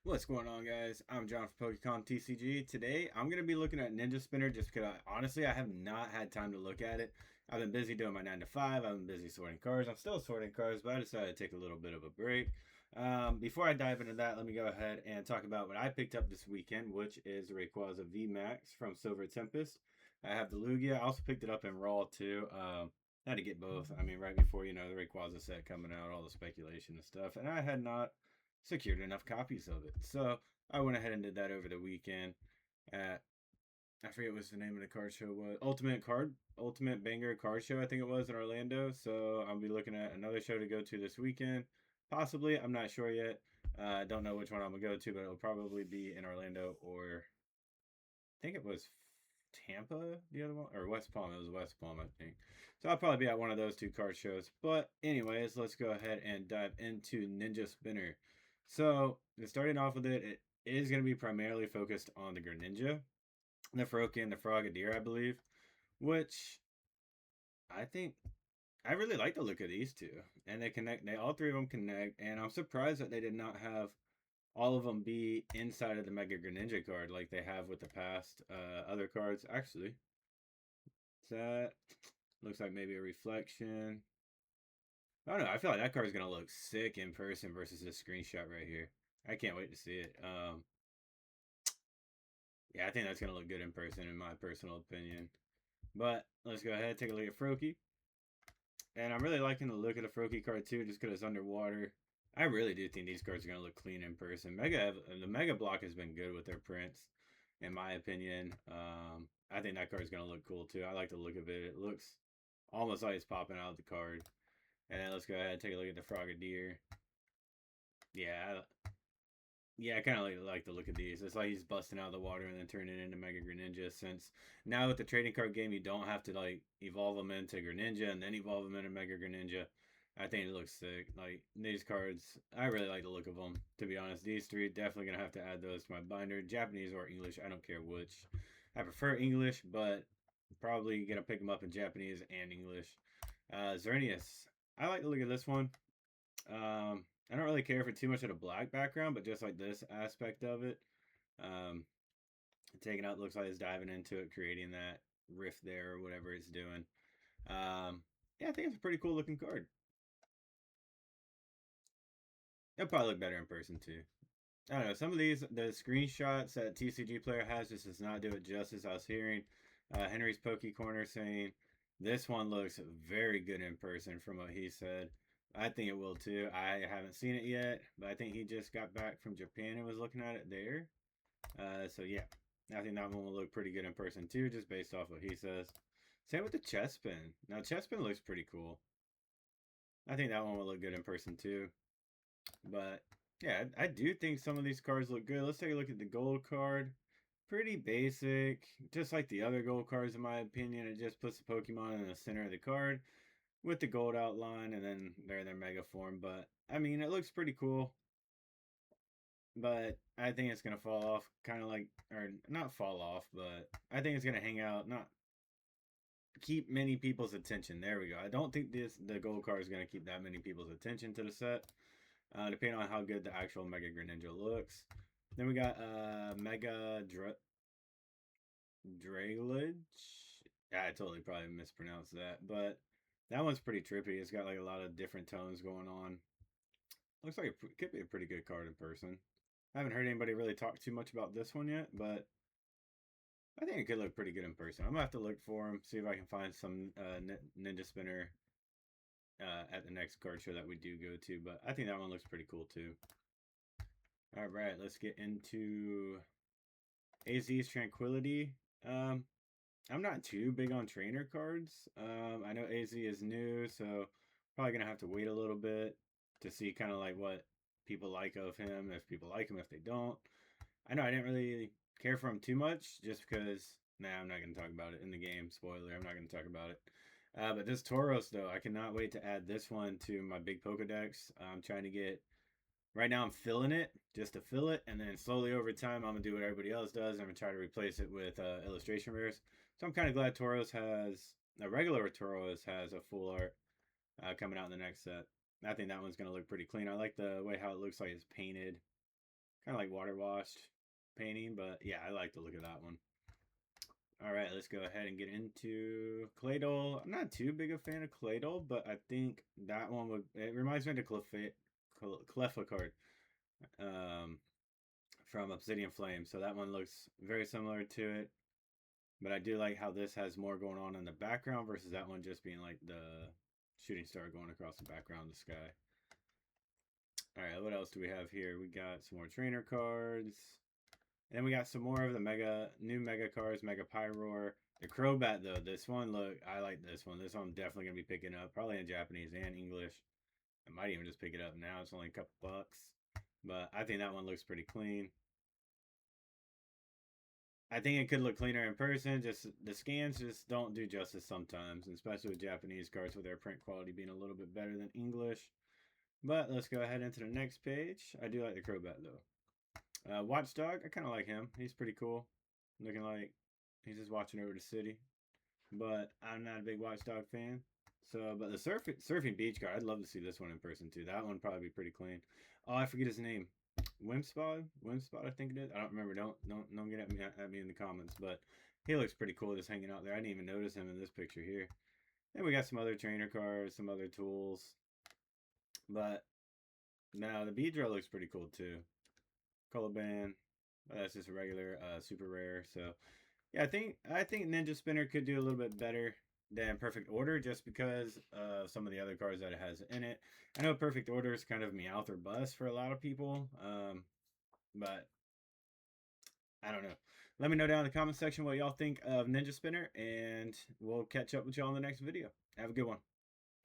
What's going on, guys? I'm John from Pokémon TCG. Today, I'm going to be looking at Ninja Spinner just because, honestly, I have not had time to look at it. I've been busy doing my 9 to 5. I've been busy sorting cards. I'm still sorting cards, but I decided to take a little bit of a break. Before I dive into that, let me go ahead and talk about what I picked up this weekend, which is the Rayquaza VMAX from Silver Tempest. I have the Lugia. I also picked it up in Raw, too. I had to get both. I mean, right before, the Rayquaza set coming out, all the speculation and stuff. And I had not secured enough copies of it. So I went ahead and did that over the weekend at, I forget what the name of the card show was. Ultimate Banger Card Show, I think it was, in Orlando. So I'll be looking at another show to go to this weekend. Possibly, I'm not sure yet. I don't know which one I'm gonna go to, but it'll probably be in Orlando, or I think it was Tampa, the other one, or West Palm. It was West Palm, I think. So I'll probably be at one of those two card shows. But anyways, let's go ahead and dive into Ninja Spinner. So starting off with it is going to be primarily focused on the Greninja, the Froakie, and the Frogadier, I believe. Which I think I really like the look of these two, and they connect. They all three of them connect, and I'm surprised that they did not have all of them be inside of the Mega Greninja card like they have with the past other cards. Actually, that looks like maybe a reflection. I don't know. I feel like that card is gonna look sick in person versus this screenshot right here. I can't wait to see it. Yeah, I think that's gonna look good in person, in my personal opinion. But let's go ahead and take a look at Froakie. And I'm really liking the look of the Froakie card too, just because it's underwater. I really do think these cards are gonna look clean in person. The Mega Block has been good with their prints, in my opinion. I think that card's gonna look cool too. I like the look of it. It looks almost like it's popping out of the card. And then let's go ahead and take a look at the Frogadier. Yeah, yeah, I kind of like the look of these. It's like he's busting out of the water and then turning it into Mega Greninja. Since now with the trading card game, you don't have to like evolve them into Greninja and then evolve them into Mega Greninja. I think it looks sick. Like these cards, I really like the look of them. To be honest, these three definitely gonna have to add those to my binder. Japanese or English, I don't care which. I prefer English, but probably gonna pick them up in Japanese and English. Xerneas, I like the look of this one. I don't really care for too much of the black background, but just like this aspect of it, um, taking out looks like it's diving into it, creating that rift there or whatever it's doing. Yeah, I think it's a pretty cool looking card. It'll probably look better in person too. I don't know. Some of these, the screenshots that TCGplayer has, just does not do it justice. I was hearing Henry's Poke Corner saying this one looks very good in person from what he said. I think it will too. I haven't seen it yet, but I think he just got back from Japan and was looking at it there. So yeah, I think that one will look pretty good in person too, just based off what he says. Same with the chest pin. Now, chest pin looks pretty cool. I think that one will look good in person too. But yeah, I do think some of these cards look good. Let's take a look at the gold card. Pretty basic, just like the other gold cards in my opinion. It just puts the Pokemon in the center of the card with the gold outline, and then they're in their mega form. But I mean, it looks pretty cool. But I think it's gonna fall off, kind of like, or not fall off, but I think it's gonna hang out, not keep many people's attention. There we go. I don't think the gold card is gonna keep that many people's attention to the set. Depending on how good the actual Mega Greninja looks. Then we got Draylage. Yeah, I totally probably mispronounced that, but that one's pretty trippy. It's got like a lot of different tones going on. Looks like it could be a pretty good card in person. I haven't heard anybody really talk too much about this one yet, but I think it could look pretty good in person. I'm gonna have to look for them, see if I can find some Ninja Spinner at the next card show that we do go to. But I think that one looks pretty cool too. All right, let's get into AZ's Tranquility. I'm not too big on trainer cards. I know AZ is new, so probably gonna have to wait a little bit to see kind of like what people like of him, if people like him, if they don't. I know I didn't really care for him too much, just because. Nah, I'm not gonna talk about it in the game. Spoiler, I'm not gonna talk about it. But this Tauros, though, I cannot wait to add this one to my big Pokedex. I'm trying to get. Right now, I'm filling it just to fill it, and then slowly over time, I'm gonna do what everybody else does. I'm gonna try to replace it with illustration rares. So I'm kind of glad Tauros has a regular Tauros has a full art coming out in the next set. I think that one's gonna look pretty clean. I like the way how it looks like it's painted. Kind of like water washed painting, but yeah, I like the look of that one. All right, let's go ahead and get into Claydol. I'm not too big a fan of Claydol, but I think that one would. It reminds me of the Cleffa card from Obsidian Flame. So that one looks very similar to it. But I do like how this has more going on in the background versus that one just being like the shooting star going across the background of the sky. All right, what else do we have here? We got some more trainer cards. And then we got some more of the new mega cards, Mega Pyroar. The Crobat though, this one I like this one. This one I'm definitely gonna be picking up, probably in Japanese and English. I might even just pick it up now. It's only a couple bucks, but I think that one looks pretty clean. I think it could look cleaner in person. Just the scans just don't do justice sometimes, especially with Japanese cards with their print quality being a little bit better than English. But let's go ahead into the next page. I do like the Crobat though. Watchdog, I kind of like him. He's pretty cool. Looking like he's just watching over the city. But I'm not a big Watchdog fan. So, but the surfing beach card, I'd love to see this one in person too. That one would probably be pretty clean. Oh, I forget his name. Wimspot, I think it is. I don't remember. Don't get at me in the comments. But he looks pretty cool just hanging out there. I didn't even notice him in this picture here. And we got some other trainer cards, some other tools. But now the Beedrill looks pretty cool too. Coloban. That's just a regular, super rare. So yeah, I think Ninja Spinner could do a little bit better than Perfect Order just because of some of the other cards that it has in it. I know Perfect Order is kind of Meowth or bust for a lot of people, but I don't know. Let me know down in the comment section what y'all think of Ninja Spinner, and we'll catch up with y'all in the next video. Have a good one.